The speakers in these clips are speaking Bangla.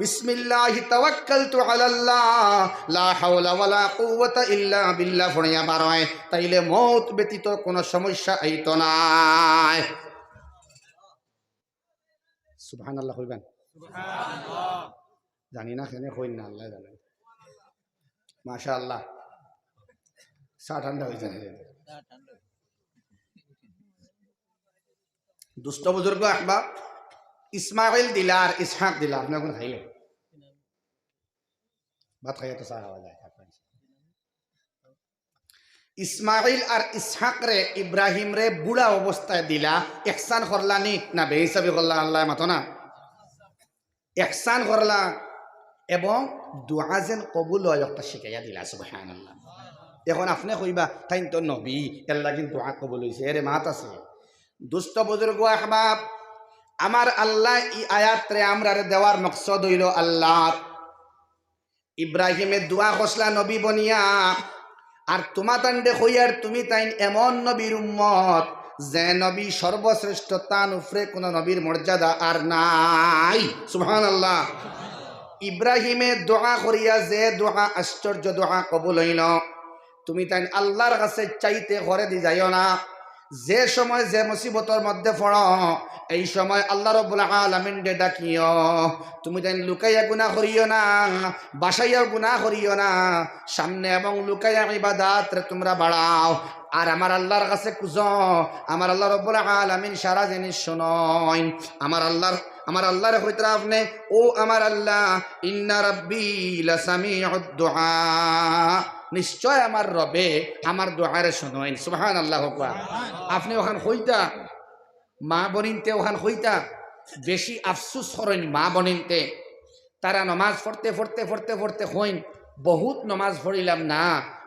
বিসমিল্লাহি তাওয়াক্কালতু আলাল্লাহ লা হাওলা ওয়ালা কুওয়াতা ইল্লা বিল্লাহ ফড়িয়া বারয় তাইলে মওত ব্যতীত কোনো সমস্যা আইতো না। সুবহানাল্লাহ কইবেন? সুবহানাল্লাহ। জানি না কেন কইন না, আল্লাহ জানে। মাশাআল্লাহ। চা ঠান্ডা হয়ে যায়। দুষ্ট বুজুর্গ আহবাব, ইসমাইল দিলার ইসহাক দিলার আপনি এখন খাইলে ভাত খাইয়ে তো চা খাওয়া যায়। ইসমাইল আর ইসহাক রে ইব্রাহিম রে বুড়া অবস্থায় দিলা, ইহসান করলানি না বেহিসাবি করলা? আল্লাহ মাতো না, ইহসান করলা এবং দোয়া যেন কবুল হয় একটা শিখাইয়া দিলা। সুবহানাল্লাহ। এখন আপনি কইবা তাই তো নবী এল্লা কিন্তু দোয়া কবুল হইছে, এরে মাত আছে। দুষ্ট বুজুর্গ আহবাব, আমার আল্লাহ ই আয়াত রে আমরা দেওয়ার মকসদ হইল আল্লাহ ইব্রাহিমের দোয়া খসলা নবী বনিয়া, আর তোমা তান্ডে হইয়ার তুমি তাইন এমন নবীর উম্মত যে নবী সর্বশ্রেষ্ঠ, তান উফরে কোন নবীর মর্যাদা আর নাই। সুবহানাল্লাহ। ইব্রাহিমে দোয়া করিয়া যে দোয়া আশ্চর্য দোয়া কবুল হইল, তুমি তাইন আল্লাহর কাছে চাইতে ঘরে দি যাইও না। যে সময় যে মুসিবতর মধ্যে পড়ো এই সময় আল্লাহ রাব্বুল আলামিন ডে ডাকিও, তুমি তাই লুকাইয়া গুনাহ করিও না, বাসাইয়া গুনাহ করিও না, সামনে এবং লুকাইয়া ইবাদত রে তোমরা বাড়াও। আর আমার আল্লাহর কাছে খুঁজো, আমার আল্লাহ রাব্বুল আলামিন সারা জিনিস শোনেন। আমার আল্লাহর হইতরা আপনি ও আমার আল্লাহ, ইন্না রাব্বি লাসামিউদ দুআ, নিশ্চয় আমার রবে আমার দোয়ারে শোনেন। সুবহানাল্লাহ। আপনি ওখান হইতা মা বনিনতে ওখান হইতা বেশি আফসুস করেন মা বনিনতে, তারা নমাজ পড়তে পড়তে পড়তে পড়তে হইন বহুত নমাজ পড়িলাম না,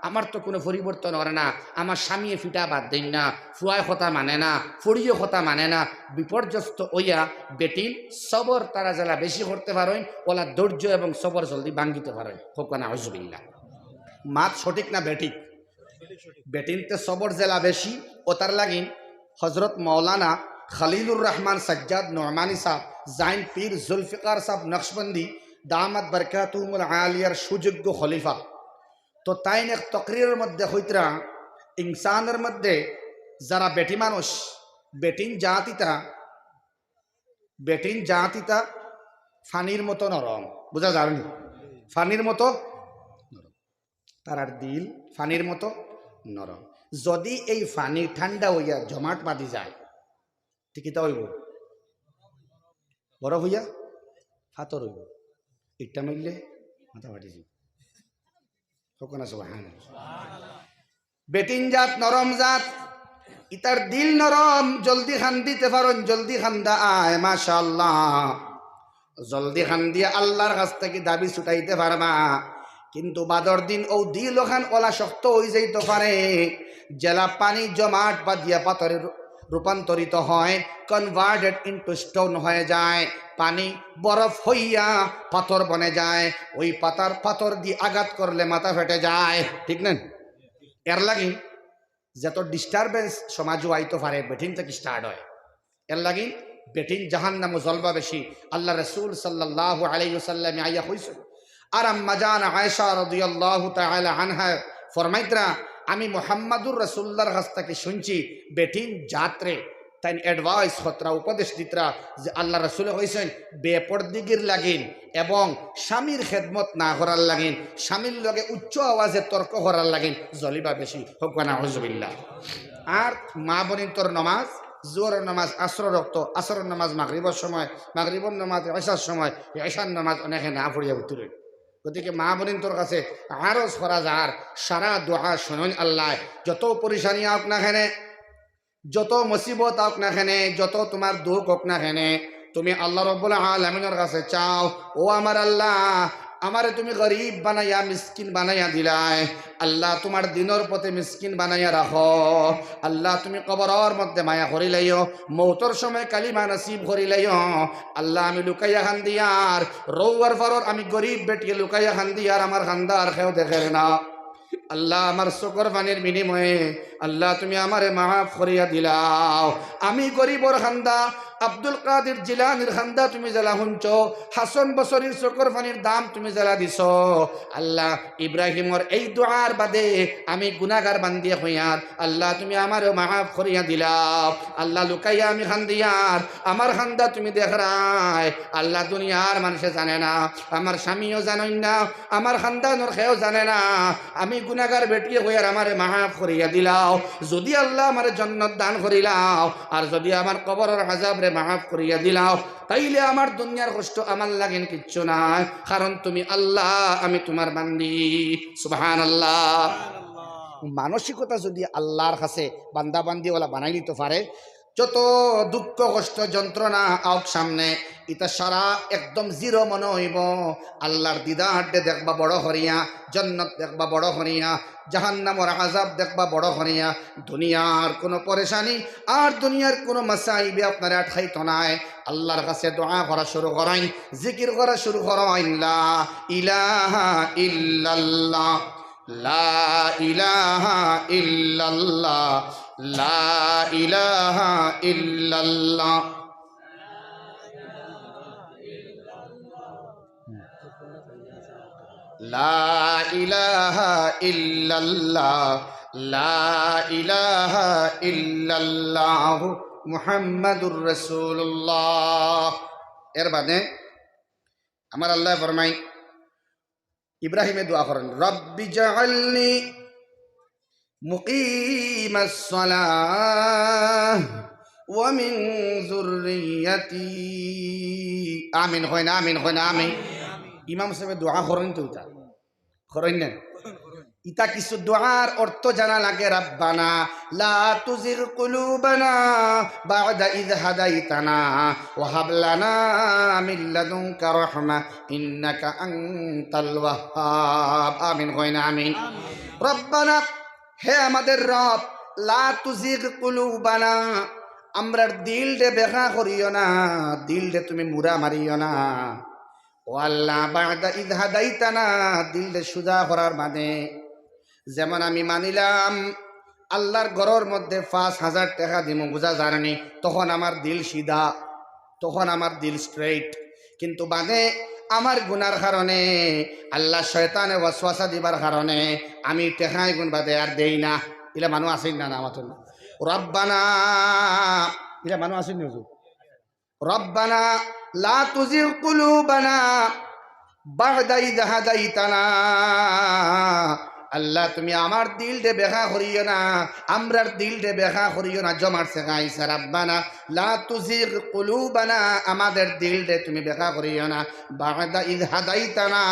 আমার তো কোনো পরিবর্তন করে না, আমার স্বামী ফিটা বাদ দেন না, ফুয়ায় কথা মানে না, ফড়িও কথা মানে না, বিপর্যস্ত হইয়া বেটিন সবর তারা যারা বেশি করতে পারেন ওলা ধৈর্য এবং সবর জলদি ভাঙ্গিতে পারেন। হোকানা হজবিল্লা। মাত সঠিক না বেঠিক? বেটিনতে সবর জেলা বেশি ও তার লাগিন হজরত মৌলানা খলিলুর রহমান সজ্জাদ নোমানি সাহ জাইন পীর জুলফিকার সাহ নকশবন্দি দামাত বরকাতুহুল আলিয়ার সুযোগ্য খলিফা, তো তাইন এক তকরিরের মধ্যে হইতরা ইনসানের মধ্যে যারা বেটি মানুষ বেটিন জাতিতা ফানির মতো নরম, বুঝা যায়নি? ফানির মতো নরম, তারার দিল ফানির মতো নরম। যদি এই ফানি ঠান্ডা হইয়া জমাট বাঁধি যায় ঠিকইতা হইব, বরফ হইয়া হাতর হইব, ইটা মিললে মাথা ফাটি যাব। সকনা সুবহানাল্লাহ। বেটিন জাত নরম জাত, ইতার দিল নরম, জলদি খান্দিতে পারেন, জলদি খান্দা আয় মাশাআল্লাহ, জলদি খান্দিয়া আল্লাহর কাছ থেকে দাবি ছুটাইতে পারবা। কিন্তু বাদর দিন ও দিল ওখান ওলা শক্ত হয়ে যাইতে পারে, জেলা পানি জমাট বা দিয়া পাথরের রূপান্তরিত হয়, কনভার্টেড ইনটু স্টোন হয়ে যায়, পানি বরফ হইয়া পাথর বনে যায়, ওই পাথর দিয়ে আঘাত করলে মাথা ফেটে যায়, ঠিক না? এর লাগি যত ডিস্টারবেন্স সমাজও আইতে পারে বেঠিন থেকে স্টার্ট হয়। এর লাগি বেঠিন জাহান্নামও জলবা বেশি। আল্লাহ রাসূল সাল্লাল্লাহু আলাইহি ওয়াসাল্লাম আইয়া কইছেন, আর আম্মা জান আয়েশা রাদিয়াল্লাহু তাআলা আনহা ফরমাইতরা, আমি মুহাম্মাদুর রাসূলুল্লাহর কাছ থেকে শুনছি বেঠিন যাত্রে তাই অ্যাডভাইস খতরা উপদেশ দিতরা যে আল্লাহ রাসূল কইছেন বেপরদিগির লাগিন এবং স্বামীর খেদমত না করার লাগিন, স্বামীর লগে উচ্চ আওয়াজে তর্ক করার লাগিন জলিবা বেশি। হোকানা হুজুবিল্লাহ। আর মা বোনের তোর নমাজ, জোহরের নামাজ আসর রক্ত, আসরের নামাজ মাগরিবের সময়, মাগরিবের নামাজ এশার সময়, এশার নামাজ অনেকে না পড়িয়া উঠতে। গতিকে মা বোনের তোর কাছে আরজ করা যার সারা দোয়া শোনেন আল্লাহ। যত পরিশানি হোক না খেনে, যত মুসিবত হোক না খেনে, যত তোমার দুঃখ হোক না খেনে, তুমি আল্লাহ রাব্বুল আলামিনের কাছে চাও, ও আমার আল্লাহ আমারে তুমি গরিব বানাইয়া মিসকিন বানাইয়া দিলাই, আল্লাহ তোমার দিনের পথে মিসকিন বানাইয়া রাখো, আল্লাহ তুমি কবরের মধ্যে মায়া করি লাইও, মৌতর সময় কালিমা নসিব করি লাইও, আল্লাহ আমি লুকাইয়া খান দিয়ার রৌয়ার ফরর আমি গরিব বেটিয়ে লুকাইয়া খান দিয়ার আমার খান্দার খেয়েও দেখে না, আল্লাহ আমার চোখের পানির বিনিময়ে আল্লাহ তুমি আমারে মাফ করিয়া দিলাও, আমি গরিবর খান্দা আব্দুল কাদের জিলানির খান্দা তুমি জ্বালা শুনছ, হাসান বসরির চকর পানির দাম তুমি জ্বালা দিছ। আল্লাহ ইব্রাহিমর এই দোয়ার বাদে আমি গুনাহগার বান্দিয়া হইয়ার, আল্লাহ তুমি আমারও মাফ করিয়া দিলাও। আল্লাহ লুকাইয়া আমি খান্দিয়ার, আমার খান্দা তুমি দেখরাই। আল্লাহ দুনিয়ার মানুষে জানে না, আমার স্বামীও জানেন না, আমার খানদানোর খেয়েও জানে না আমি গুনাহগার বেটিয়ে হইয়ার আমারে মাফ করিয়া দিলাও। যদি আল্লাহ আমার জান্নাত দান করিলাও, আর যদি আমার কবরের আযাবরে মাফ করিয়া দিলাও, তাইলে আমার দুনিয়ার কষ্ট আমার লাগেন কিচ্ছু নাই, কারণ তুমি আল্লাহ, আমি তোমার বান্দি। সুবহানাল্লাহ। মানসিকতা যদি আল্লাহর কাছে বান্দা বান্দিওয়ালা বানাই নিতে পারে, যত দুঃখ কষ্ট যন্ত্রণা আউক সামনে, এটা সারা একদম জিরো মনে হইব। আল্লাহর দিদারটে দেখবা বড় হরিয়া, জান্নাত দেখবা বড় হরিয়া, জাহান্নামের আযাব দেখবা বড় হরিয়া। দুনিয়ার কোনো পরেশানি আর দুনিয়ার কোনো মাসাইবে আপনারা আটকাইতো নাই। আল্লাহর কাছে দোয়া করা শুরু করাই, জিকির করা শুরু করাই, লা ইলাহা ইল্লাল্লাহ, লা ইলাহা ইল্লাল্লাহ, লা ইলাহা ইল্লাল্লাহ। লা ইলাহা ইল্লাল্লাহ, লা ইলাহা ইল্লাল্লাহ মুহাম্মাদুর রাসূলুল্লাহ। এর বাদে আমার আল্লাহ ফরমাই, ইব্রাহিমে দোয়া করেন, রব্বি জাআলনি মুকিমাস সালাহ ওয়া মিন যুররিয়াতি। আমিন হয় না, আমিন হয় না, আমিন। ইমাম সাহেব দোয়া করেন তো, এটা করেন না? ইতা কিছু দোয়ার অর্থ জানা লাগে। রাব্বানা লা তুজিগ কুলুবানা বা'দা ইয হাদাইতানা ওয়া হাব লানা মিন লাদুনকা রাহমা ইন্নাকা আনতাল ওয়াহ্হাব। আমিন হয় না, আমিন। রব্বানা, হে আমাদের রব, লা তুজিগ কুলুবানা, আমরার দিল দে বেখা করিও না, দিল দে তুমি মুরা মারিও না। ও আল্লাহ, বা'দা ইয হাদাইতানা, দিল দে সুজা করার মানে, যেমন আমি মানিলাম আল্লাহর ঘরের মধ্যে ৫,০০০ টাকা দিব, বুঝা জানি, তখন আমার দিল সিধা, তখন আমার দিল স্ট্রেইট। কিন্তু বাদে আমার গুনার কারণে, আল্লাহ শয়তানে ওয়াসওয়াসা দিবার কারণে আমি টেকাই গুণ বাদে আর দেই না। এলা মানুষ আসেন না? না, আমার না। রব্বানা, এলা মানুষ আসেন না? রব্বানা লা তুজিগ কুলুবানা বা'দা ইয হাদাইতানা। আল্লাহ তুমি আমার দিল দে বেখা করিও না, আমরার দিল দে বেখা করিও না। জমার সে গাইছে, রাব্বানা লা তুজিগ কুলুবানা, আমাদের দিল দে তুমি বেখা করিও না, বা'দা ইয হাদাইতানা,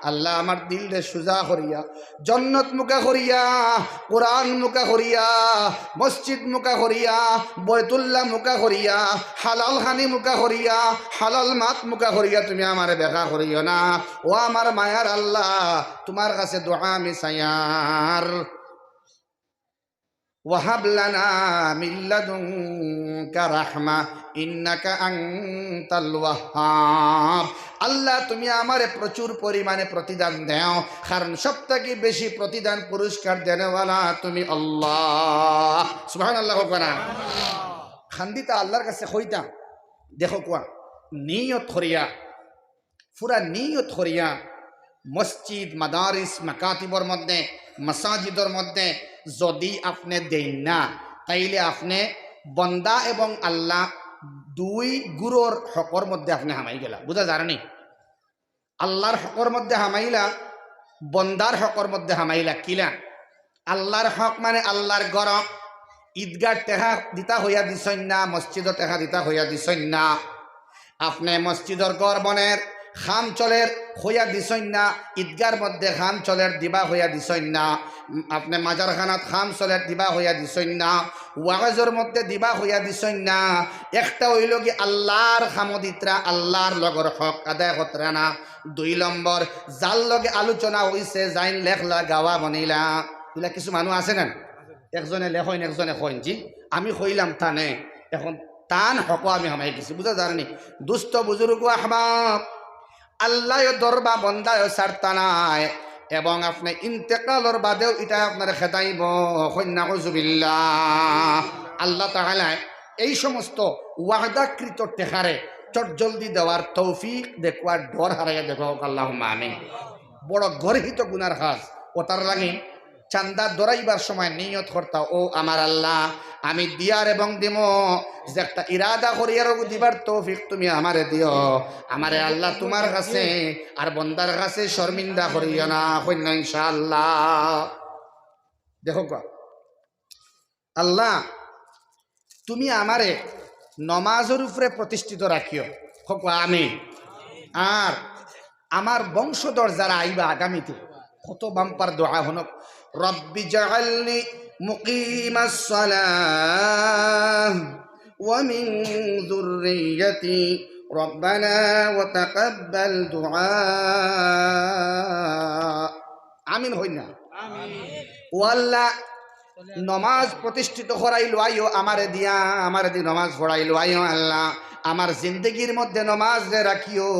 আল্লাহ আমার দিল দে সুজা করিয়া, জান্নাত মুকা করিয়া, কোরআন মুকা করিয়া, মসজিদ মুকা করিয়া, বাইতুল্লাহ মুকা করিয়া, হালাল খানি মুকা করিয়া, হালাল মাত মুকা করিয়া তুমি আমারে বেখা করিও না। ও আমার মায়ার আল্লাহ, তোমার কাছে দোয়া আমি চাইয়ার। ওয়াহাব লানা মিন লাদুনকা রাহমা ইন্নাকা আনতাল ওয়াহ্হাব। আল্লাহ তুমি আমারে প্রচুর পরিমাণে প্রতিদান দাও, কারণ সবথেকে বেশি প্রতিদান পুরস্কার দেনেওয়ালা তুমি আল্লাহ। সুবহানাল্লাহ। কোনা খান্দিতা আল্লাহর কাছে কইতাম, দেখো কোয়া নিয়ত করিয়া, পুরা নিয়ত করিয়া মসজিদ, মাদারিস, মাকাতিবর মধ্যে, মাসাজিদর মধ্যে যদি আপনি দেন না, তাইলে আপনি বন্দা এবং আল্লাহ দুই গুরুর হকর মধ্যে আপনি হামাই গেলা। বুঝা জানি? আল্লাহর হকর মধ্যে হামাইলা, বন্দার হকর মধ্যে হামাইলা। কিলা? আল্লাহর হক মানে আল্লাহর ঘর, ঈদগাহ টেকা দিতা হইয়া দিছন না, মসজিদর টেকা দিতা হইয়া দিছন না। আপনি মসজিদর গড় বনের খাম চলের হইয়া দিছন না, ঈদগার মধ্যে খাম চলের দিবা হইয়া দিছন না, আপনি মাজারখানাত খাম চলের দিবা হইয়া দিছন না, ওয়াজের মধ্যে দিবা হইয়া দিছন না। একটা হইল কি আল্লাহর খামদিত্রা, আল্লাহর লগর হক আদায় কতরা না। ২ নম্বর, যার লগে আলোচনা হইছে, যাইন লেখলা গাওয়া বনিলা, এগুলা কিছু মানুষ আছে না, একজনে লেখইন একজনে কইন, জি আমি কইলাম তানে, এখন তান হক আমি হামাই গেছি। বুঝা জানি? দুস্থ বুজুর্গ আহবাব, আল্লাহ দরবা বন্দায় সারতা নাই, এবং আপনি ইন্তেকালর বাদেও এটা আপনার খেদাইব। নাউযুবিল্লাহ। আল্লাহ তাআলা এই সমস্ত ওয়াদাকৃত টেকারে চটজলদি দেওয়ার তৌফিক দেখবার ডর হারাইয়া দেখো আল্লাহুম্মা আমিন। বড় গর্হিত গুনার কাজ ওটার লাগে চান্দা দরাইবার সময় নিয়ত করতা, ও আমার আল্লাহ আমি দিয়ার এবং দিম যে একটা ইরাদা করিয়ার দিবার তৌফিক তুমি আমারে দিও, আমারে আল্লাহ তোমার কাছে আর বন্দার কাছে শর্মিন্দা করিও না, কইন না ইনশাআল্লাহ। দেখো আল্লাহ তুমি আমারে নমাজের উপরে প্রতিষ্ঠিত রাখিও, হোক আমি আর আমার বংশধর যারা আইবা আগামীতে কত বাম্পার দোয়া হনক, রব্বি জাআলনি মুকিমাস সালাহ ওয়া মিন যুররিয়্যাতি রব্বানা ওয়া তাকাব্বাল দুআ। আমিন হই না? আমিন। ও আল্লাহ নমাজ প্রতিষ্ঠিত করাইল আইও আমারে দিয়া, আমারে দি নমাজ পড়াইল আইও আল্লাহ, আমার জিন্দগির মধ্যে নমাজ রে রাখিও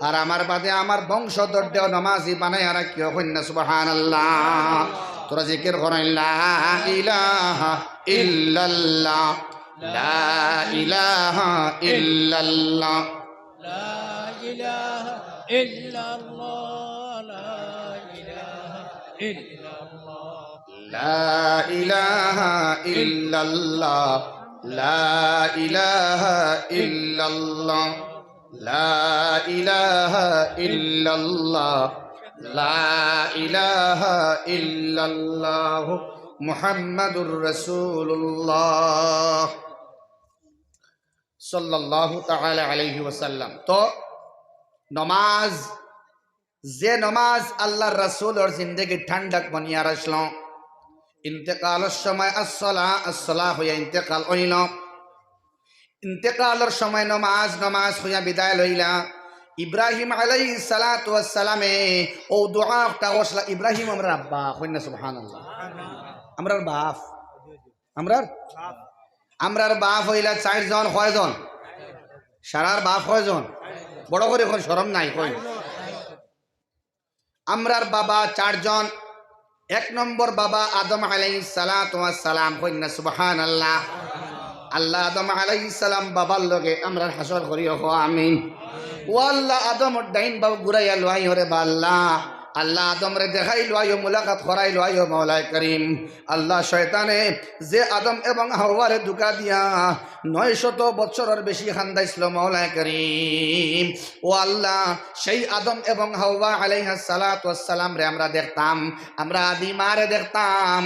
আর আমার বাদে আমার বংশধর দেও নমাজি বানাইয়া রাখিও, কন্যা সুবহানাল্লাহ। তোরা জিকির করেন লা ইলাহা ইল্লাল্লাহ, লা ইলাহা ইল্লাল্লাহ, লা ইলাহা ইল্লাল্লাহ, লা ইলাহা ইল্লাল্লাহ, লা ইলাহা ইল্লাল্লাহ, লা ইলাহা ইল্লাল্লাহ, লা ইলাহা ইল্লাল্লাহ, মুহাম্মাদুর রাসূলুল্লাহ সাল্লাল্লাহু তাআলা আলাইহি ওয়াসাল্লাম। তো নমাজ, যে নমাজ আল্লাহর রাসূলের জিন্দেগি ঠান্ডাক বনিয়া রাখল, ইন্তেকালের সময় আসসালাহ হইয়া ইন্তেকাল হইল, ইন্তেকালের সময় নমাজ হইয়া বিদায় লইলা। ইব্রাহিম আলাইহিস সালাতু ওয়াস সালামে ও দোয়াটা ওসলা, ইব্রাহিম আমরার আব্বা, কইনা সুবহানাল্লাহ, আমরার বাপ, আমরার বাপ হইলা 4 জন, কয়জন? সারার বাপ কয়জন? বড় করে কোন শরম নাই কই? আমরার বাবা 4 জন। 1 নম্বর বাবা আদম আলাইহিস সালাতু ওয়াস সালাম, কইনা সুবহানাল্লাহ। আল্লাহ আদম আলাইহিস সালাম বাবার লগে আমরার হাসর করিও, আমিন। ও আল্লাহ আদমর ডাইন বাবু ঘুরাইয়া লওয়াই হরে বা আল্লাহ, আল্লাহ আদম রে দেখাই লওয়াইও, মুলাকাত করাই লওয়াইও মাওলায়ে করিম। আল্লাহ শয়তানে যে আদম এবং হাওয়ারে ধোঁকা দিয়া 900 বছরের বেশি খান্দাইছিল মাওলায়ে করিম, ও আল্লাহ সেই আদম এবং হাওয়া আলাইহিস সালাতু ওয়াস সালাম রে আমরা দেখতাম, আমরা আদি মারে দেখতাম,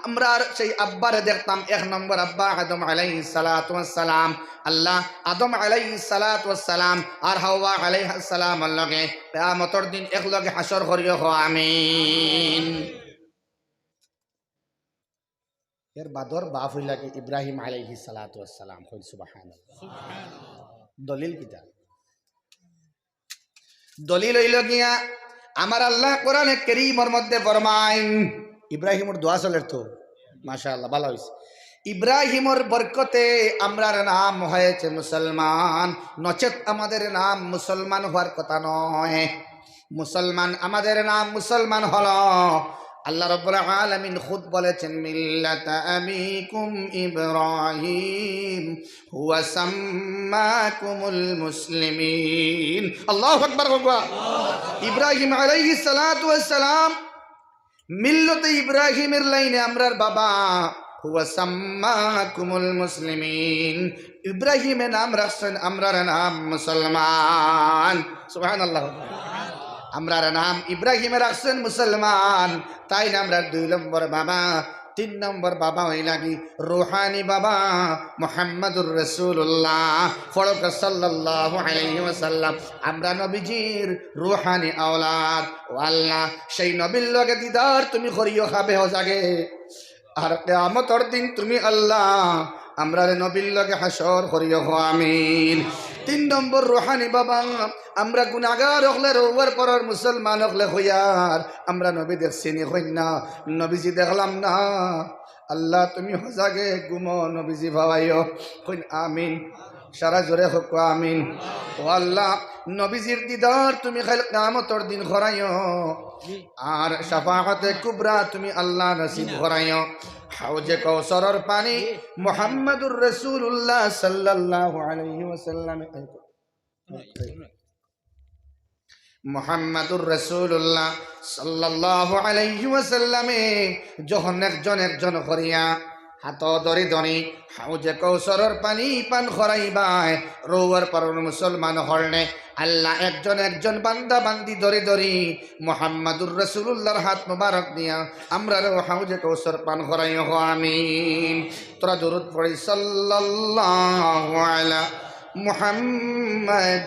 আমরা সেই আব্বারে দেখতাম। 1 নম্বর আব্বা আদম আলাইহিস সালাতু ওয়াস সালাম। আল্লাহ আদম আলাইহিস সালাতু ওয়াস সালাম আর হাওয়া আলাইহিস সালাম লগে কিয়ামতের দিন একলগে হাসর করিও, আমিন। এর বাদর বাপ হইলা কি ইব্রাহিম আলাইহিস সালাতু ওয়াস সালাম, কই সুবহানাল্লাহ। দলিল কিটা? দলিল হইল গিয়া আমার আল্লাহ কোরআনে কারীমের মধ্যে ফরমায়, ইব্রাহিমের দোয়া চলের তো মাশাআল্লাহ, ভালো হইছে। ইব্রাহিমের বরকতে আমরার নাম হয়েছে মুসলমান, নচেত আমাদের নাম মুসলমান হওয়ার কথা নয়। মুসলমান, আমাদের নাম মুসলমান হলো, আল্লাহ রাব্বুল আলামিন খুদ বলেছেন, মিল্লাতা আবিকুম ইব্রাহিম হুয়া সাম্মাকুমুল মুসলিমিন। আল্লাহু আকবার। ইব্রাহিম আলাইহিস সালাতু ওয়াস সালাম মিল্লাতে ইব্রাহিমের লাইনে আমরার বাবা, হুয়া সাম্মাকুমুল মুসলিমিন। ইব্রাহিমে নাম রাখছেন, আমরার নাম মুসলমান। সুবহানাল্লাহ। আমরার নাম ইব্রাহিমে রাখছেন মুসলমান, তাই না আমরা 2 নম্বর বাবা। 3 নম্বর বাবা হইলা কি রুহানি বাবা, মুহাম্মাদুর রাসূলুল্লাহ ফরক সাল্লাল্লাহু আলাইহি ওয়াসাল্লাম। আমরা নবীজির রুহানি আওলাদ। ও আল্লাহ সেই নবীর লগে দিদার তুমি করিও খাবে হো জাগে, আর কিয়ামতের দিন তুমি আল্লাহ আমরা নবীর লগে হাসর করিও, আমিন। 3 নম্বর রুহানি বাবা, আমরা গুনাহগার হলে রোয়ার পরের মুসলমান হলে হইয়ার আমরা নবী দেখছি নি, হই না নবীজি দেখলাম না, আল্লাহ তুমি হজাগে গুমো নবীজি ভাবাইও, হই আমিন। সারা জোরে হোক আমিন। ও আল্লাহ নবীজির দিদার তুমি খালি কিয়ামতের দিন করাইও আর শাফাআতে কুবরা তুমি আল্লাহ নসিব করাইও হাউজে কাউসারের পানি মুহাম্মাদুর রাসূলুল্লাহ সাল্লাল্লাহু আলাইহি ওয়াসাল্লাম মুহাম্মাদুর রাসূলুল্লাহ সাল্লাল্লাহু আলাইহি ওয়াসাল্লামে যখন একজন করিয়া হাত ধরি ধরি হাউজে কাউসারের পানি পান করাইবাই রোয়ার পরন মুসলমান হরনে আল্লাহ একজন বান্দা বান্দি ধরি ধরি মুহাম্মাদুর রাসূলুল্লাহর হাত মুবারক দিয়া আমরা হাউজে কাউসার পান করাইও আমিন। তোরা দরুদ পড়ি সাল্লাল্লাহু আলা মুহাম্মদ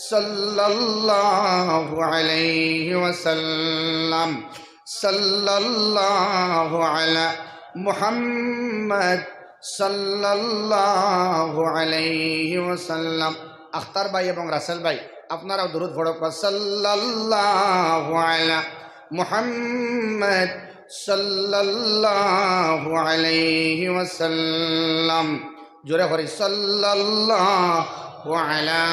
সাল্লাল্লাহু আলাইহি ওয়াসাল্লাম সাল্লাল্লাহু আলা মুহাম্মদ সাল্লাল্লাহু আলাইহি ওয়াসাল্লাম। আখতার ভাই এবং রাসেল ভাই আপনারাও দরুদ পড়ক সাল্লাল্লাহু আলা মুহাম্মদ সাল্লাল্লাহু আলাইহি ওয়াসাল্লাম। জোরে করে সাল্লাল্লাহু আলা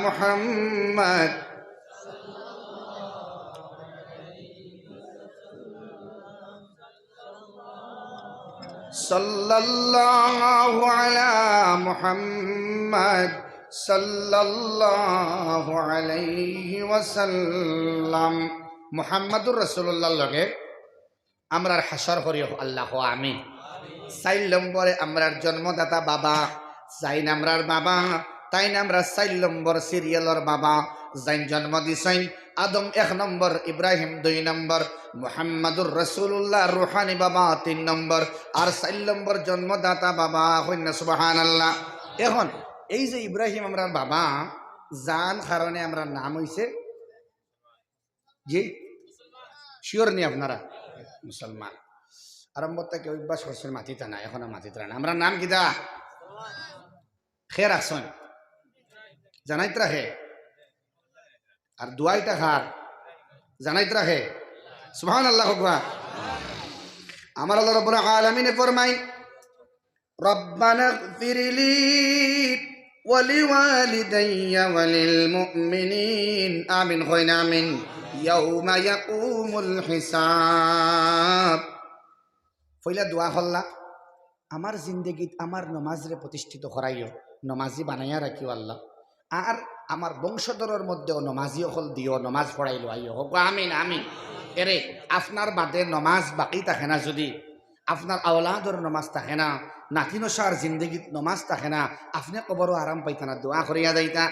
মুহাম্মদ সাল্লাল্লাহু আলা মুহাম্মদ সাল্লাল্লাহু আলাইহি ওয়াসাল্লাম। মুহাম্মাদুর রাসূলুল্লাহর লগে আমরার হাসর করিও আল্লাহ আমিন। 4 নম্বরে আমরার জন্মদাতা বাবা যাই নামরার বাবা তাই নামরা 4 নম্বর সিরিয়ালর বাবা যাই জন্ম দিছেন আদম 1 নম্বর, ইব্রাহিম 2 নম্বর, মুহাম্মাদুর রাসূলুল্লাহ রুহানি বাবা 3 নম্বর আর 4 নম্বর জন্মদাতা বাবা হইনা সুবহানাল্লাহ। এখন এই যে ইব্রাহিম আমরার বাবা জান কারণে আমরা নাম হইছে জি শিওর নি আপনারা মুসলমান আরম্ভ থেকে অভ্যাস করছেন মাটিতে না এখন মাটিতে না আমরা নাম কিদা খের আসন জানাইত রাখে আর দুয়াইটা খার জানাইত রাখে সুবহানাল্লাহ। আমার আল্লাহ রাব্বুল আলামিন ফরমাই রব্বানা গফিরলি ওয়ালিওয়ালিদাইয়া ওয়ালিল মুমিনিন আমিন কইনা আমিন ইয়াউমা ইয়াকুমুল হিসাব। পয়লা দোয়া হল্লা আমার জিন্দগিত আমার নমাজরে প্রতিষ্ঠিত করাইও, নমাজি বানাইয়া রাখিও আল্লাহ, আর আমার বংশধরের মধ্যেও নমাজি হল দিও, নমাজ পড়াইলো আইও হোক আমিন আমিন। এরে আপনার বাদে নমাজ বাকি থাকে না, যদি আপনার আওলাদর নমাজ থাকে না, নাতিনসার জিন্দগিত নমাজ থাকে না, আপনি কবরও আরাম পাইতা না। দোয়া করিয়া যাইতা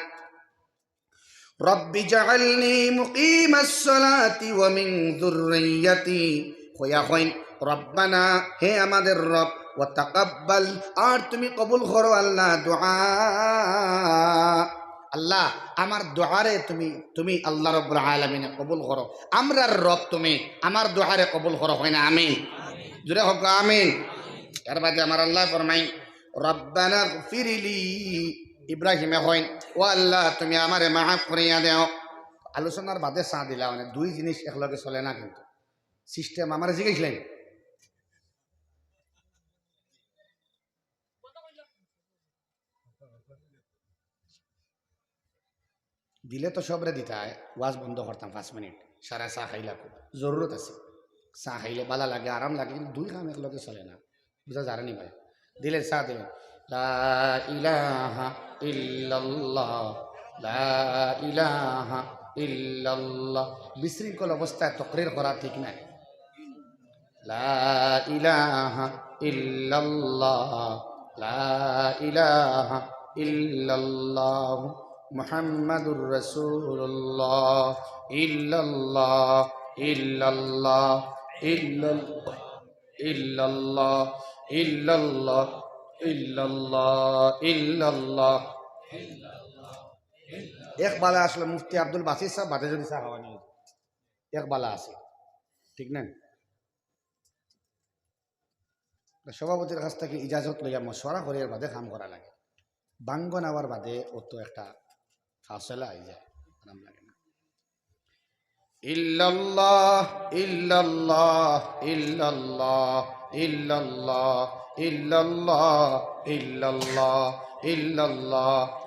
রব্বি জাআলনি মুকিমাস সালাতি ওয়া মিন যুররিয়াতি হইয়া হইন রব্বানা হে আমাদের রব ওয়া তাকাব্বাল আর তুমি কবুল করো আল্লাহ দুআ। আল্লাহ আমার দোয়ারে তুমি আল্লাহ রাব্বুল আলামিনে কবুল করো, আমরার রব তুমি আমার দোয়ারে কবুল করো হয় না আমিন। জুড়ে হোক আমিন। এর বাদে আমার আল্লাহ ফরমাই রব্বানা গফিরলি ইব্রাহিমে হইন ও আল্লাহ তুমি আমারে মাফ করিয়া দেও। আলোচনার বাদে চা দিলা মানে দুই জিনিস একলগে চলে না, কিন্তু সিস্টেম আমার জিজ্ঞাসলেন দিলে তো সবরে দিতায়, ওয়াজ বন্ধ করতাম 5 মিনিট, সারা চা খাইলা খুব জরুরত আছে, চা খাইলে বালা লাগে আরাম লাগে, কিন্তু দুই কাম একলগে চলে না, বুঝা জানি ভাই। দিলে চা দিলেন লা ইলাহা ইল্লাল্লাহ লা ইলাহা ইল্লাল্লাহ, বিশৃঙ্খল অবস্থায় তকরির করা ঠিক নাই। লা ইলাহা ইল্লাল্লাহ লা ইলাহা ইল্লাল্লাহ মুহাম্মাদুর রাসূলুল্লাহ ইল্লাল্লাহ ইল্লাল্লাহ ইল্লাল্লাহ ইল্লাল্লাহ ইল্লাল্লাহ ইল্লাল্লাহ ইল্লাল্লাহ। এক বালা আসলে মুফতি আব্দুল বাসির সাহেব বাদে যদি চা খাওয়া নিয়ে এক বালা আছে, ঠিক না? সভাপতির কাছ থেকে ইজাজত লইয়া মশওয়ারা করিয়ার বাদে কাম করা লাগে, বাঙ্গ নেওয়ার বাদে অত একটা ফাসলা আই যায়, আরাম লাগে না। ইল্লাল্লাহ ইল্লাল্লাহ ইল্লাল্লাহ ইল্লাল্লাহ ইল্লাল্লাহ ইল্লাল্লাহ ইল্লাল্লাহ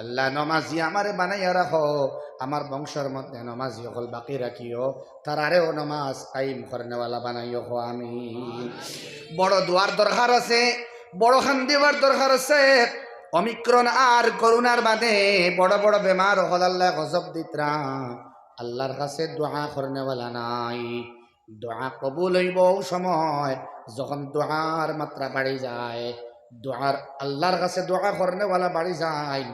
আল্লাহ নমাজি আমারে বানাইয়া রাখো, আমার বংশের মধ্যে নমাজি হল বাকি রাখিও, তারারেও নমাজ কাইম করেনেওয়ালা বানাইও হো আমি। বড় দোয়ার দরকার আছে, বড় খান দেবার দরকার আছে। অমিক্রণ আর করোনার বাদে বড় বড় বেমার হল আল্লাহ গজব দিতরা, আল্লাহর কাছে দোয়া করেনেওয়ালা নাই। দোয়া কবুল হইব সময় যখন দোয়ার মাত্রা বাড়ি যায়, দোয়ার আল্লাহর কাছে দোয়া করেনেওয়ালা বাড়ি যায়,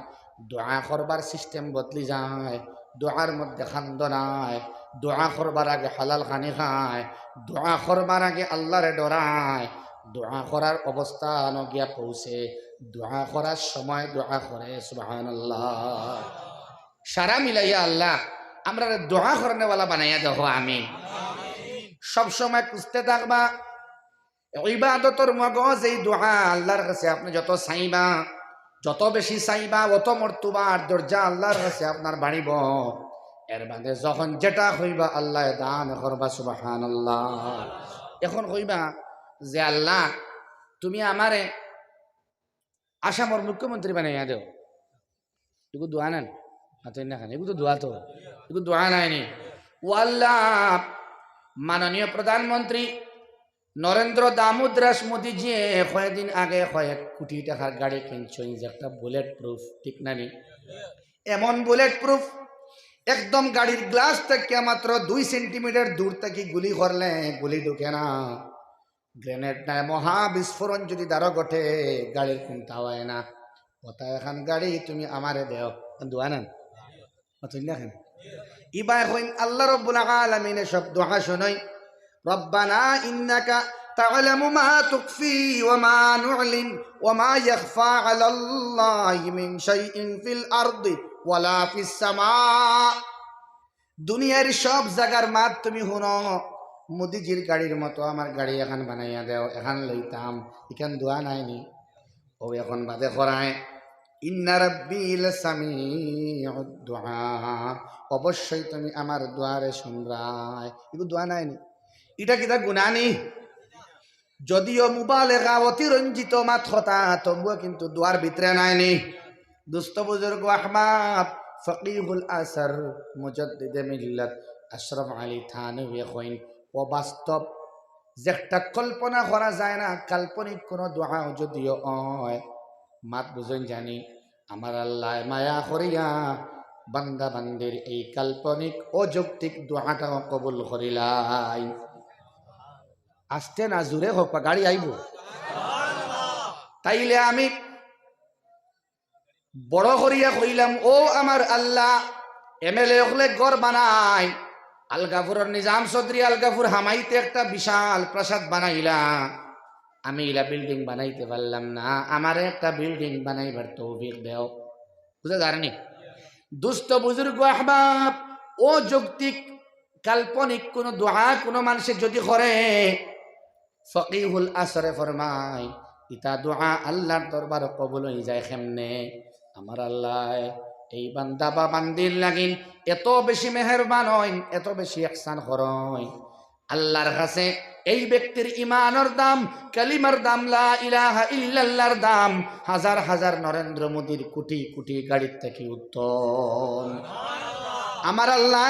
দোয়া করবার সিস্টেম বদলি যায়, দোয়ার মধ্যে খান্দ নাই, দোয়া করবার আগে হালাল খানি খায়, দোয়া করবার আগে আল্লাহরে ডরায়, দোয়া করার অবস্থা গিয়া পৌঁছে, দোয়া করার সময় দোয়া করে সুবহানাল্লাহ। সারা মিলাইয়া আল্লাহ আমরা দোয়া করেনেওয়ালা বানাইয়া দেখো আমি। সব সময় খুঁজতে থাকবা ইবাদতর মগজ এই দোয়া আল্লাহর কাছে আপনি যত চাইবা, যত বেশি চাইবা অত মর্তুবার দরজা আল্লাহর কাছে আপনার বাড়িব। এর বাদে যখন যেটা হইবা আল্লাহ দান করবা সুবহানাল্লাহ। এখন কইবা যে আল্লাহ তুমি আমারে আসামর মুখ্যমন্ত্রী বানাইয়া দেও, এগুলো দোয়া নেন হাতের না খান, এগুলো তো দোয়া, তো এগুলো দোয়া নাইনি। ও আল্লাহ মাননীয় প্রধানমন্ত্রী নরেন্দ্র দামোদর মোদীজি কয়েকদিন আগে কয়েক কোটি টাকার গাড়ি কিনছেন, যে একটা বুলেট প্রুফ, ঠিক না নি? এমন বুলেট প্রুফ একদম গাড়ির গ্লাস থেকে মাত্র 2 সেন্টিমিটার দূর থেকে গুলি করলে গুলি ঢুকে না, গ্রেনেড নাই, মহা বিস্ফোরণ যদি দ্বারা ঘটে গাড়ির কোনটা হয় না। ওটা এখন গাড়ি তুমি আমারে দেও, দোয়া নেন দেখেন। ইবা এখন আল্লাহ রাব্বুল আলামিন সব দোয়া শুনাই। রব্বানা ইন্নাকা তা'লামু মা তুখফি ওয়া মা নু'লিন ওয়া মা ইয়াখফা 'আলাল্লাহি মিন শাইইন ফিল আরদি ওয়ালা ফিস সামা। দুনিয়ার সব জায়গার মাত তুমি শুনো, মোদিজির গাড়ির মতো আমার গাড়ি এখন বানাইয়া দেও, এখন লইতাম। এখান দোয়া নাইনি, ও এখন বাদে করায় ইন্না রাব্বি লাসামিউদ দুআ, অবশ্যই তুমি আমার দোয়ারে শুনরাই। এগুলো দোয়া নাইনি, এটা কিতা গুনাহ নেই। যদিও মুবালেগা অতিরঞ্জিত মাত কথা, তবুও কিন্তু দোয়ার ভিতরে নাইনি। দুস্থ বুজুর্গ আহমদ ফকিহুল আসর মুজাদ্দিদে মিল্লাত আশরাফ আলী থানভী কইন, ও বাস্তব যেটা কল্পনা করা যায় না, কাল্পনিক কোনো দোয়া যদিও হয়, মাত বুঝেন জানি আমার আল্লাহ মায়া করিয়া বান্দা বান্দির এই কাল্পনিক অযৌক্তিক দোয়াটাও কবুল করিলাই। আসতে না জুড়ে হোক, গাড়ি আইব। তাইলে আমি বড় করিয়া কইলাম, ও আমার আল্লাহ, এমএলএ হলে গড় বানাই, আলগাপুরের নিজাম চৌধুরী আলগাপুর হামাইতে একটা বিশাল প্রাসাদ বানাইলা, আমি ইলা বিল্ডিং বানাইতে পারলাম না, আমার একটা বিল্ডিং বানাইবার তৌফিক দেও। বুঝা জানি দুস্থ বুজুর্গ আহবাব, ও যৌক্তিক কাল্পনিক কোন দোয়া কোন মানুষের যদি করে, ফকিহুল আসরে ফরমায় ইতা দোয়া আল্লাহর দরবার কবুল হয়ে যায় কেমনে? আমার আল্লাহ এই বান্দা বা বান্দির লাগিন এত বেশি মেহেরবান হয়, এত বেশি ইহসান হয়, আল্লাহর কাছে এই ব্যক্তির ইমানের দাম, কালিমার দাম, লা ইলাহা ইল্লাল্লাহর দাম হাজার হাজার নরেন্দ্র মোদীর কোটি কোটি গাড়ির থেকে উত্তম। আমার আল্লাহ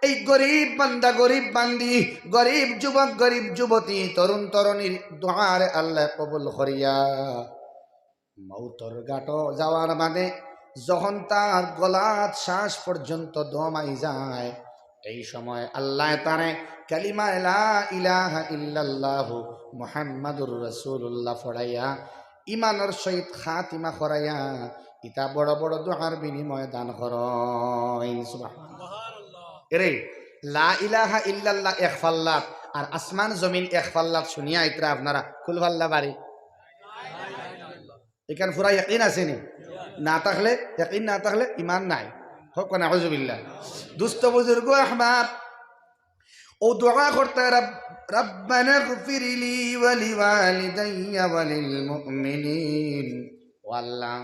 এই গরিব বান্দা, গরিব বান্দি, গরিব যুবক, গরিব যুবতী, তরুণ তরুণীর দোয়ারে আল্লাহ কবুল করিয়া মৌতর গাটো যাওয়ার বাদে যখন তার গলাত শ্বাস পর্যন্ত দম আই যায়, এই সময় আল্লাহ তারে কালিমা লা ইলাহা ইল্লাল্লাহু মুহাম্মাদুর রাসূলুল্লাহ পড়াইয়া ইমানের সহিত খাতিমা করাইয়া ইতা বড় বড় দোয়ার বিনিময়ে দান করেন। সুবহানাল্লাহ। এরে লা ইলাহা ইল্লাল্লাহ এক ফাল্লাত আর আসমান জমিন এক ফাল্লাত শুনিয়া ইতরা আপনারা কুলভাল্লা বাড়ি এখানে পুরা ইয়াকিন আছে নি? না থাকলে ইয়াকিন, না থাকলে ইমান নাই। হোক না আউযুবিল্লাহ। দুস্থ বুজুর্গ আহবাব, ও দোয়া করতে রব্বানা গফিরলি ওয়া লিওয়ালিদাইয়া ওয়া লিল মুমিনিন। ও আল্লাহ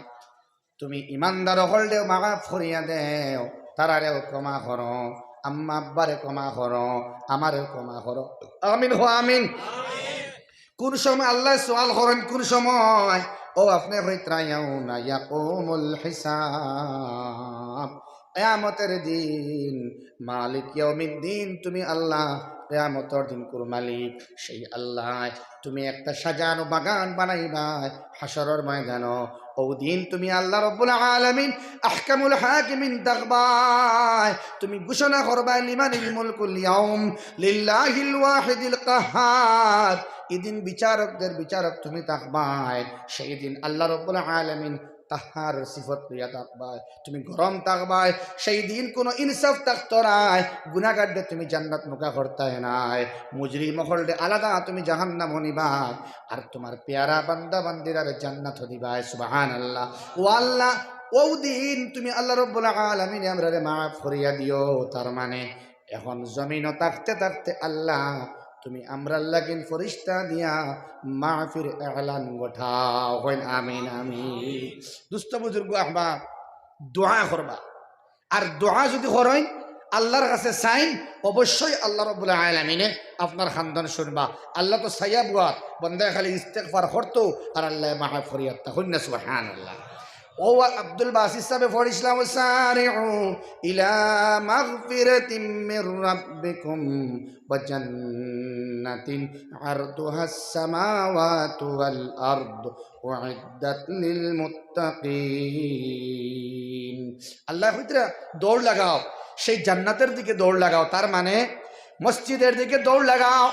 তুমি ইমানদার হলদেও মাফ করিয়া দেও, তারারেও ক্ষমা করো, আম্মা আব্বারে ক্ষমা করো, আমারেও ক্ষমা করো। আমিন হো আমিন। কোন সময় আল্লাহ সওয়াল করেন, কোন সময় ও আপনি হইত্রা ইয়াউনা ইয়াকুমুল হিসাব, কিয়ামতের দিন, মালিক ইয়াউমিদ্দিন, তুমি আল্লাহ, কিয়ামতের দিন কোন মালিক সেই আল্লাহ। তুমি একটা সাজানো বাগান বানাইবা হাসরের ময়দানো, ও দিন তুমি আল্লাহ রাব্বুল আলামিন আহকামুল হাকিমিন তাকবাই, তুমি ঘোষণা করবা লিমানিল মুলকুল ইয়াউম লিল্লাহিল ওয়াহিদিল কাহ্হার। এদিন বিচারকদের বিচারক তুমি তাকবাই, সেই দিন আল্লাহ রাব্বুল আলামিন তাহার সিফত লইয়া থাকবাই, তুমি গরম থাকবাই, সেই দিন কোনো ইনসাফ থাকতো নাই, গুনাহগারদের তুমি জান্নাত মুখা করতাই নাই, মুজরি মহলদে আলাদা তুমি জাহান্নাম হনিবাই, আর তোমার পেয়ারা বান্দা বান্দিরার জান্নাত হদিবাই। সুবহানাল্লাহ। ও আল্লাহ, ও দিন তুমি আল্লাহ রাব্বুল আলামিন আমরারে মাফ করিয়া দিও। তার মানে এখন জমিনও থাকতে থাকতে আল্লাহ তুমি আমরার লাগিন ফরিস্তা দিয়া মাহফির এলান গোঠাও। হইন আমিন আমিন। দুস্থ বুজুর্গ আহবাব, দোয়া করবা, আর দোয়া যদি করেন আল্লাহর কাছে চাইন, অবশ্যই আল্লাহ রাব্বুল আলামিনে আপনার খানদান শুনবা। আল্লাহ তো সাইয়া বুয়া বন্দা খালি ইস্তেগফার করতো আর আল্লাহ মাফ করিয়া তা। হইন না সুবহানাল্লাহ। ও আব্দুল বাসির সাহেব পড়িছিলাম, সারিউ ইলা মাগফিরাতিম মির রাব্বিকুম ওয়া জান্নাতিন আরদুহাস সামাওয়াতু ওয়াল আরদ উইদ্দাত লিল মুত্তাকিন। আল্লাহ কইতরা দৌড় লাগাও, সেই জান্নাতের দিকে দৌড় লাগাও। তার মানে মসজিদের দিকে দৌড় লাগাও,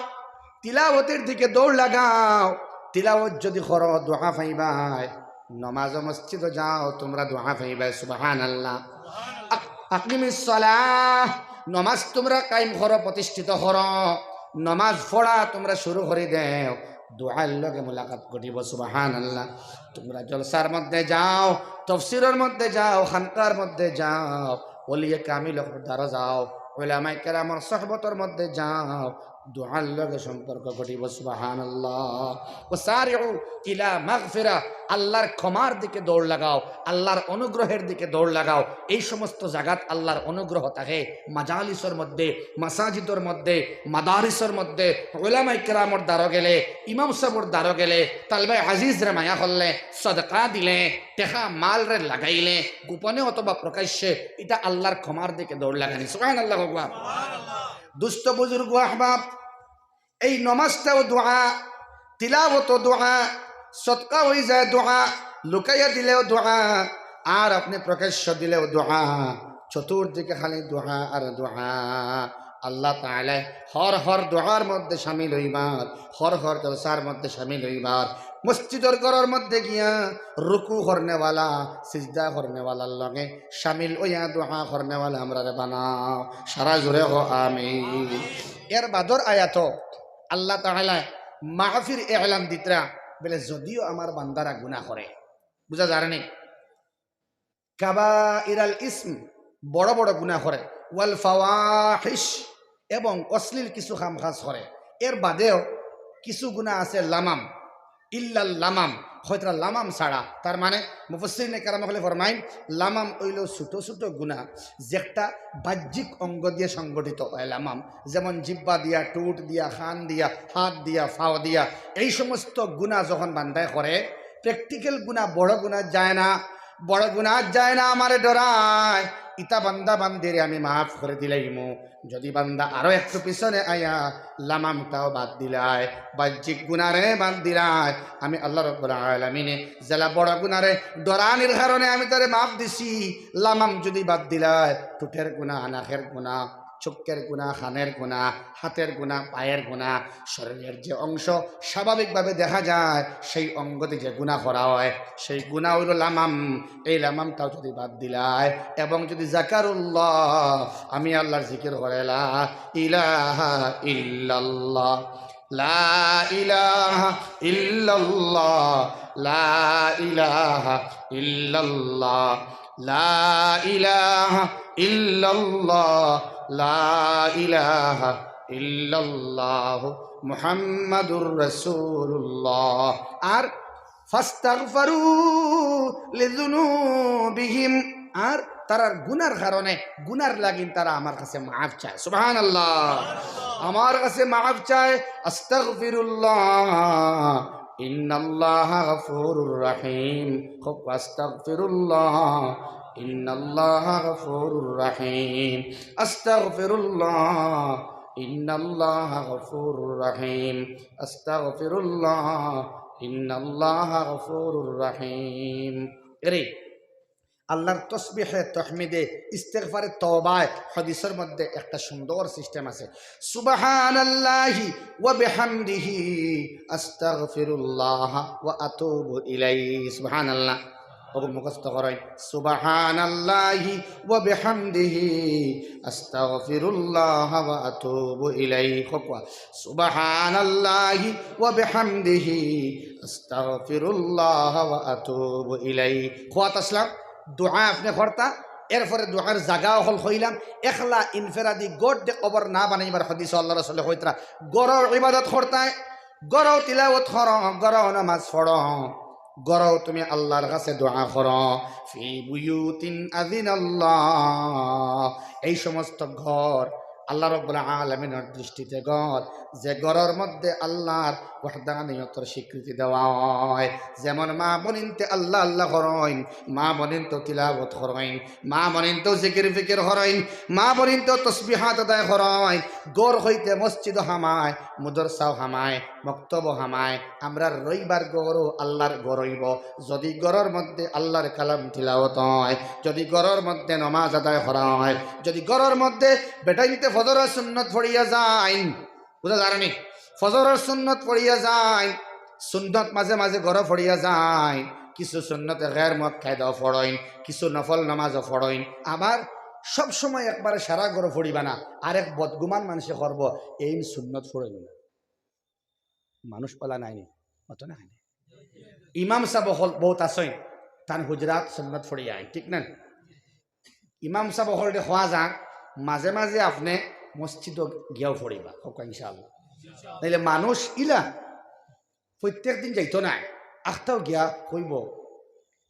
তিলাওয়াতের দিকে দৌড় লাগাও। তিলাওয়াত যদি করো দোয়া পাইবাই, নমাজ মসজিদে যাও তোমরা দোয়া পাইবা। সুবহানাল্লাহ। আকিমিস সালাহ, নমাজ তোমরা কায়েম করো, প্রতিষ্ঠিত করো, নমাজ পড়া তোমরা শুরু করে দেও, দোয়ার লগে মুলাকাত ঘটিব। সুবহানাল্লাহ। তোমরা জলসার মধ্যে যাও, তাফসীরের মধ্যে যাও, খানকার মধ্যে যাও, ওলিয়ে কামিল দ্বারা যাও, উলামায়ে কেরামের সুহবতের মধ্যে যাও, দোয়ার লগে সম্পর্ক ঘটিব। সুবহানাল্লাহ। ওয়াসারিউ ইলা মাগফিরা, আল্লাহর ক্ষমার দিকে দৌড় লাগাও, আল্লাহর অনুগ্রহের দিকে দৌড় লাগাও। এই সমস্ত জায়গাত আল্লাহর অনুগ্রহ থাকে, মাজালিসের মধ্যে, মাসাজিদের মধ্যে, মাদারিসের মধ্যে, উলামায়ে কেরামের দ্বারা গেলে, ইমাম সাহেবের দ্বারা গেলে, তালবে আজিজ রে মায়া করলে, সদকা দিলে, টেকা মাল রে লাগাইলে, গোপনে অথবা প্রকাশ্যে, এটা আল্লাহর ক্ষমার দিকে দৌড় লাগানি। সুবহানাল্লাহ। দুস্থ বুজুর্গ আহবাব, এই নমাজটাও দোয়া, তিলাওয়াতও দোয়া, সদকা হয়ে যায় দোয়া, লুকাইয়া দিলেও দোয়া, আর আপনি প্রকাশ্য দিলেও দোয়া, চতুর্দিকে খালি দোয়া আর দোয়া। আল্লাহ তাআলা হর হর দোয়ার মধ্যে শামিল হইবার, হর হর জলসার মধ্যে শামিল হইবার, মসজিদের ঘরের মধ্যে গিয়া রুকু করনেওয়ালা, সিজদা করনেওয়ালার লগে শামিল হইয়া দোয়া করনেওয়ালা আমরা বানাও। সারা জোরে হো আমিন। এর বাদর আয়াত আল্লাহ তাআলা মাহফির এলান দিতরা বলে, যদিও আমার বান্দারা গুনাহ করে, বুঝা যায় না, কাবাইরাল ইসম, বড় বড় গুনাহ করে, ওয়াল ফাওয়াহিশ, এবং অশ্লীল কিছু কাম কাজ করে, এর বাদেও কিছু গুনাহ আছে লামাম, ইল্লাল লামাম, হয়তো লামাম ছাড়া। তার মানে মুফাসসিরিনে কেরাম হলে ফরমাইন, লামাম হইল ছোট ছোট গুনাহ, যেটা বাহ্যিক অঙ্গ দিয়ে সংগঠিত হয় লামাম, যেমন জিব্বা দিয়া, টুট দিয়া, খান দিয়া, হাত দিয়া, ফাও দিয়া। এই সমস্ত গুনাহ যখন বান্দায় করে, প্র্যাকটিক্যাল গুনাহ, বড় গুনাহ যায় না, বড় গুনাহ যায় না, আমারে ডরায়, ইতা বান্দা বান্দিরে আমি মাফ করে দিলাইমু। যদি বান্দা আরো একটু পিছনে আয়া লামামটাও বাদ দিলায়, বাহ্যিক গুনারে বাদ দিলায়, আমি আল্লাহ রাব্বুল আলামিনে জেলা বড় গুনারে ডরানির কারণে আমি তারে মাফ দিছি। লামাম যদি বাদ দিলায়, টুটের গুনাহ, নাকের গুনাহ, চোখের গুনাহ, খানের গুনাহ, হাতের গুনাহ, পায়ের গুনাহ, শরীরের যে অংশ স্বাভাবিকভাবে দেখা যায় সেই অঙ্গতে যে গুনাহ করা হয়, সেই গুনাহ হইল লামাম। এই লামামটাও যদি বাদ দিলায়, এবং যদি যাকারুল্লাহ, আমি আল্লাহর জিকির করে, লা ইলাহা ইল্লাল্লাহ, লা ইলাহা ইল্লাল্লাহ, লা ইলাহা ইল্লাল্লাহ, লা ইলাহা ইল্লাল্লাহ, লা ইলাহা ইল্লাল্লাহ মুহাম্মাদুর রাসূলুল্লাহ। আর ফাস্তাগফিরু লিযুনুবিহিম, আর তারার গুনার কারণে, গুনার লাগিন তারা আমার কাছে মাফ চায়। সুবহানাল্লাহ। আমার কাছে মাফ চায়, আস্তাগফিরুল্লাহ, ইন্নাল্লাহা গফুরুর রহিম। খুব আস্তাগফিরুল্লাহ, ইন্নাল্লাহা গফুরুর রহিম, আস্তাগফিরুল্লাহ, ইন্নাল্লাহা গফুরুর রহিম, আস্তাগফিরুল্লাহ, ইন্নাল্লাহা গফুরুর রহিম। এরে আল্লাহর তসবিহে তহমিদে ইস্তেগফারে তওবায় হাদিসের মধ্যে একটা সুন্দর সিস্টেম আছে। সুবহানাল্লাহি ওয়া বিহামদিহি আস্তাগফিরুল্লাহ ওয়া আতুবু ইলাইহি। সুবহানাল্লাহ ওকে মুখস্থ করেন। সুবহানাল্লাহি ওয়া বিহামদিহি আস্তাগফিরুল্লাহ ওয়া আতুবু ইলাইহি। খোকা সুবহানাল্লাহি ওয়া বিহামদিহি আস্তাগফিরুল্লাহ ওয়া আতুবু ইলাইহি। খোয়াত আসলাম দোয়া আপনি করতা, এরপরে দোয়ার জায়গাও হল হইলাম এখলা ইনফেরাদি গোট দে কবর না বানাইবার হাদিস আল্লাহ রাসূল কইতরা গরর ইবাদত করতায়, গরও তিলাওয়াত কর, গরও নামাজ পড়ো, গরও তুমি আল্লাহর কাছে দোয়া করো। ফি বুয়ুতিন আযিনাল্লাহ, এই সমস্ত ঘর আল্লাহ রাব্বুল আলামিনের দৃষ্টিতে ঘর যে ঘরের মধ্যে আল্লাহর ওয়াহদানিয়তের স্বীকৃতি দেওয়া হয়। যেমন মা বনিনতে আল্লাহ আল্লাহ করেন, মা বনিন তো তিলাওয়াত করেন, মা বনিন তো জিকির ফিকির করেন, মা বনিন তো তসবিহাত আদায় করেন। গড় হইতে মসজিদ হামায়, মুদরসাও হামায়, মক্তব হামায়। আমরা রইবার গড়ও আল্লাহর গড়ইব যদি গড়ের মধ্যে আল্লাহর কালাম তিলাওয়াত হয়, যদি গড়ের মধ্যে নমাজ আদায় করা হয়, যদি গড়ের মধ্যে বেটাইতে ফজরের সুন্নত পড়িয়া যায়। বুঝা জানি ফজরের সুন্নত পড়িয়া যায়, সুন্নত মাঝে মাঝে ঘরে পড়িয়া যায়, কিছু সুন্নতে গের মত খায়দাও ফড়ইন, কিছু নফল নামাজও ফড়ইন। আবার সব সময় একবারে সারা ঘরে ফড়িবা না, আরেক বদগুমান মানুষে করব এই সুন্নত ফড়ইল না, মানুষ পালা নাইনি অত না। ইমাম সাহেব হল বহুত আসেন, তান হুজরাত সুন্নত ফড়িয়া আইন, ঠিক না? ইমাম সাহেব হল হওয়া যাক মাঝে মাঝে আপনি মসজিদ গিয়াও ফড়িবা হোক ইনশাআল্লাহ। তাইলে মানুষ ইলা প্রত্যেক দিন যাইতো না, আখটাও গিয়া কইব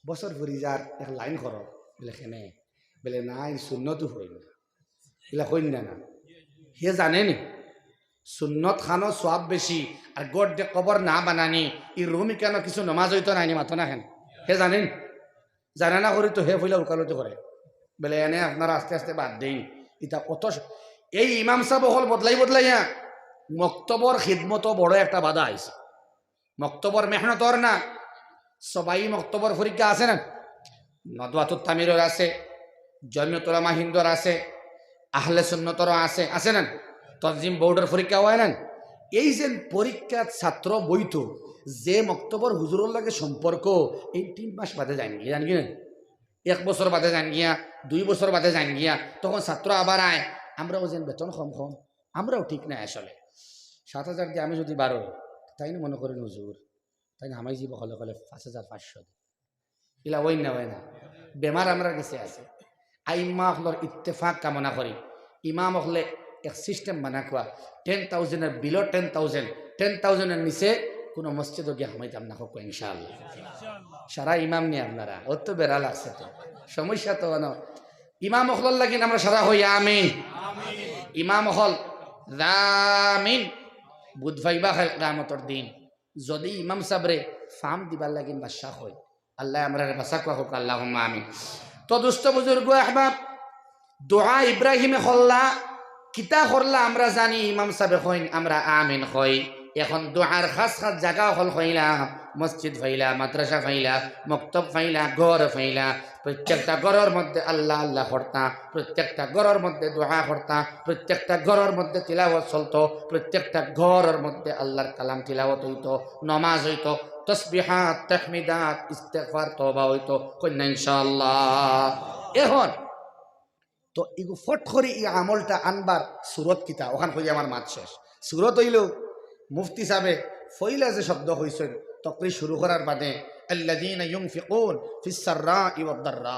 বছর ফুরি যার এক লাইন কর বলে খেনে বলে নাই সুন্নতো হই না, এলা হইন না না। হে জানেনি সুন্নত খানো সব বেশি, আর গোট দে কবর না বানানি ই রুমি কেন কিছু নমাজ হইতো নাইনি মাথো না খেন। হে জানেন, জানা না করি তো হে ফইলা উকালতি করে বলে এনে আপনারা আস্তে আস্তে বাদ দেন। ইটা কত এই ইমাম সাহেব হল বদলাইয়া মক্তবর খিদমত বড় একটা বাধা আইছে। মক্তবর মেহনতর না, সবাই মক্তবর পরীক্ষা আছে না, নদওয়াতুত তামিরের আছে, জমিয়তুল উলামা হিন্দর আছে, আহলে সুন্নতর আছে, আছে না, তনজিম বোর্ডের পরীক্ষা হয় না। এই যে পরীক্ষা ছাত্র বইতো যে মক্তবর হুজুরের লাগে সম্পর্ক এই 3 মাস বাদে যান গিয়া, জান কি না, 1 বছর বাদে যান গিয়া, 2 বছর বাদে যান গিয়া, তখন ছাত্র আবার আয় আমরাও যেন বেতন কম কম, আমরাও ঠিক নাই আসলে 7,000 দিয়ে আমি যদি 12 তাই না মনে করেন হুজুর, তাই না আমায় জীব হলে হলে 5,500 এলা ওই না হয় না। বেমার আমরা কাছে আছে। আইম্মা হলর ইত্তেফাক কামনা করি, ইমাম হলে এক সিস্টেম বানা খোয়া 10,000 বিলো 10,000 নিচে কোনো মসজিদ গিয়ে হামাইতাম না হোক ইনশাআল্লাহ। সারা ইমাম নিয়ে আপনারা ওর তো বেড়া লাগছে, তো সমস্যা তো ইমাম হল লাগিন আমরা সারা হই আমিন। ইমাম হল জামিন বুধ ভাইবা কিয়ামতের দিন যদি ইমাম সাবরে ফাম দিবার লাগিন বাদশাহ হয়, আল্লাহ আমরা বাসাকুয়া হোক আল্লাহুম্মা আমিন। তো দুস্থ বুজুর্গ আহবাব দোয়া ইব্রাহিমে হল্লা কিতা করলা আমরা জানি, ইমাম সাহেব হইন আমরা আমিন হই। এখন দোয়ার খাস খাস জায়গা হল হইলা মসজিদ ফাইলা, মাদ্রাসা ফাইলা, মক্তব ফাইলা, ঘর ফাইলা, প্রত্যেকটা ঘরের মধ্যে আল্লাহ আল্লাহ করতা, প্রত্যেকটা ঘরের মধ্যে দোয়া করতা, প্রত্যেকটা ঘরের মধ্যে তিলাওয়াত চলতো, প্রত্যেকটা ঘরের মধ্যে আল্লাহর কালাম তিলাওয়াত হইতো, নমাজ হইতো, তসবিহাত তাহমিদাত ইস্তেগফার তওবা হইতো কন্যা ইনশাআল্লাহ। এখন তো এগু ফট করে এই আমলটা আনবার সুরত কিতা ওখান হয়ে আমার মাত শেষ। সুরত হইল মুফতি সাহেবে ফইলা যে শব্দ হয়েছে তকরি শুরু করার বাদে আল্লাযীনা ইউনফিকুন ফিস সাররাই ওয়াদ দাররা,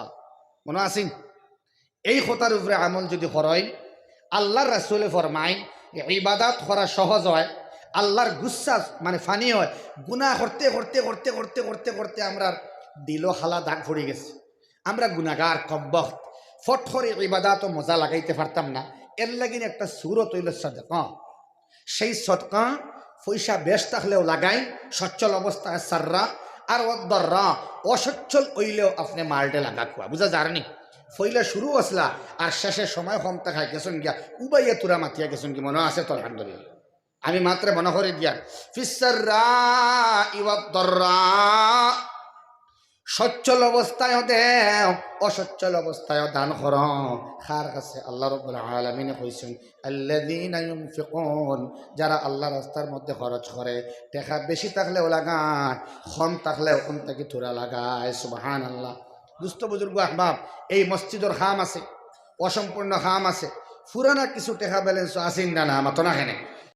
মনে আছেন? এই কথার উপরে আমল যদি করেন আল্লাহর রাসূলে ফরমায় ইবাদত করা সহজ হয়, আল্লাহর গুচ্ছা মানে ফানি হয়। গুনাহ করতে করতে করতে করতে করতে করতে আমরা দিল হালা দাগ পড়ে গেছে, আমরা গুনাহগার কমবখত ফট করে ইবাদত ও মজা লাগাইতে পারতাম না। এর লাগিন একটা সুরত হইল সদকা, সেই সদকা পয়সা বেশ থাকলেও লাগাই সচ্ছল অবস্থায় সাররা আর দররা অসচ্ছল হইলেও আপনি মাল্টে লাগা খুয়া বুঝা যারনি ফইলা শুরু আসলা আর শেষে সময় কম থাকায় গেছেন গিয়া উবাইয়া তুরা মাতিয়া গেছেন কি মনে আছে তো আলহামদুলিল্লাহ আমি মাত্র মনে করে দিয়া ফিসাররা ইওয়াদররা সচ্ছল অবস্থায় দেও অসচ্ছল অবস্থায় দান কর খার কাছে আল্লাহ রাব্বুল আলামিন কইছেন আল্লাযীনা ইউনফিকুন যারা আল্লাহ রাস্তার মধ্যে খরচ করে টাকা বেশি থাকলেও লাগায় কম থাকলেও কোন থেকে থোড়া লাগায় সুবহানাল্লাহ দুস্থ বুজুর্গ আহবাব এই মসজিদের খাম আছে অসম্পূর্ণ খাম আছে পুরানা কিছু টাকা ব্যালেন্স আসেন না মাতো না কেনে